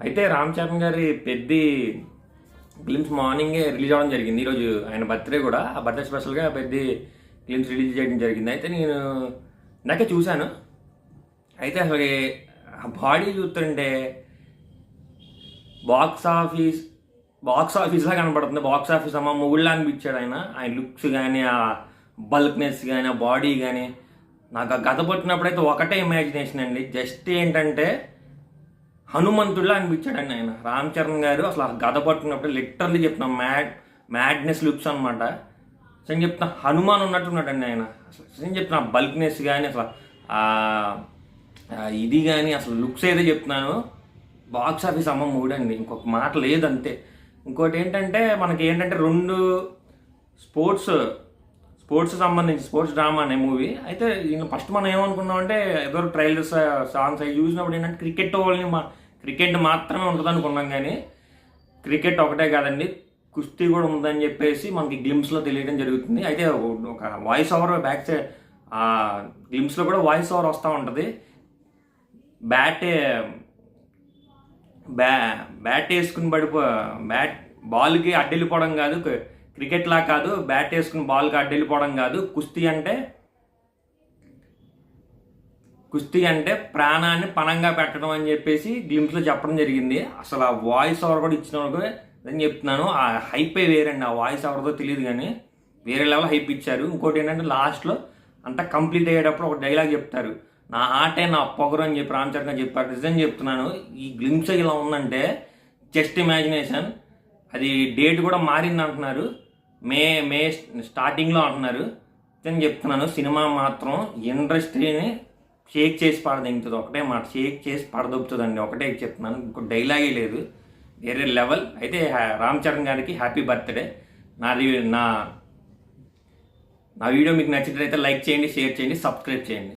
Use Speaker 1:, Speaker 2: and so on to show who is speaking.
Speaker 1: అయితే రామ్ చరణ్ గారి పెద్ది ఫిలిమ్స్ మార్నింగే రిలీజ్ అవ్వడం జరిగింది. ఈరోజు ఆయన బర్త్డే కూడా. ఆ బర్త్డే స్పెషల్గా పెద్ది ఫిలిమ్స్ రిలీజ్ చేయడం జరిగింది. అయితే నేను ఇందాకే చూశాను. అయితే అసలు ఆ బాడీ చూస్తుంటే బాక్స్ ఆఫీస్లా కనపడుతుంది. బాక్స్ ఆఫీస్ అమ్మ మొగుళ్ళ అనిపించాడు ఆయన లుక్స్ కానీ, ఆ బల్క్నెస్ కానీ, ఆ బాడీ కానీ. నాకు ఆ గత పట్టినప్పుడైతే ఒకటే ఇమాజినేషన్ అండి. జస్ట్ ఏంటంటే హనుమంతుడిలా అనిపించాడండి ఆయన. రామ్ చరణ్ గారు అసలు ఆ గద పట్టుకున్నప్పుడు లిటరల్లీ చెప్తున్నా మ్యాడ్నెస్ లుక్స్ అనమాట. నేను చెప్తున్నా హనుమాన్ ఉన్నట్టున్నాడండి ఆయన. అసలు నేను చెప్తున్నా బల్క్నెస్ కానీ, అసలు ఇది కానీ, అసలు లుక్స్ ఏదో చెప్తున్నాను. బాక్స్ ఆఫీస్ అమ్మ మూడండి, ఇంకొక మాట లేదంతే. ఇంకోటి ఏంటంటే మనకి ఏంటంటే రెండు స్పోర్ట్స్ సంబంధించి స్పోర్ట్స్ డ్రామా అనే మూవీ. అయితే ఫస్ట్ మనం ఏమనుకున్నామంటే ఏదో ట్రైలర్స్ సాంగ్స్ అవి చూసినప్పుడు ఏంటంటే క్రికెట్ మాత్రమే ఉంటుంది అనుకున్నాం. కానీ క్రికెట్ ఒకటే కాదండి, కుస్తీ కూడా ఉందని చెప్పేసి మనకి గ్లిమ్స్లో తెలియడం జరుగుతుంది. అయితే ఒక వాయిస్ ఓవర్ బ్యాక్ సైడ్ ఆ గ్లిమ్స్లో కూడా వాయిస్ ఓవర్ వస్తూ ఉంటుంది. బ్యాట్ వేసుకుని బాల్కి అడ్డెళ్ళిపోవడం కాదు, క్రికెట్లా కాదు, బ్యాట్ వేసుకుని బాల్కి అడ్డెళ్ళిపోవడం కాదు, కుస్తీ అంటే ప్రాణాన్ని పణంగా పెట్టడం అని చెప్పేసి గ్లిమ్స్లో చెప్పడం జరిగింది. అసలు ఆ వాయిస్ ఓవర్ కూడా ఇచ్చిన వాళ్ళకి అని చెప్తున్నాను. ఆ హైపే వేరండి. ఆ వాయిస్ ఓవర్తో తెలియదు కానీ వేరే లెవెల్ హైప్ ఇచ్చారు. ఇంకోటి ఏంటంటే లాస్ట్లో అంతా కంప్లీట్ అయ్యేటప్పుడు ఒక డైలాగ్ చెప్తారు, నా ఆటే నా పొగరు అని చెప్పి రామ్ చరణ్ చెప్పారు. నిజం చెప్తున్నాను, ఈ గ్లిమ్స్ ఇలా ఉందంటే జస్ట్ ఇమాజినేషన్. అది డేట్ కూడా మారింది అంటున్నారు, మే స్టార్టింగ్లో అంటున్నారు. నేను చెప్తున్నాను, సినిమా మాత్రం ఇండస్ట్రీని షేక్ చేసి పడదెంగుతుంది. ఒకటే మాట, షేక్ చేసి పడదొబ్బుతుందండి. ఒకటే చెప్తున్నాను, ఇంకో డైలాగే లేదు, వేరే లెవెల్. అయితే రామ్ చరణ్ గారికి హ్యాపీ బర్త్డే. నా వీడియో మీకు నచ్చినట్లయితే లైక్ చేయండి, షేర్ చేయండి, సబ్స్క్రైబ్ చేయండి.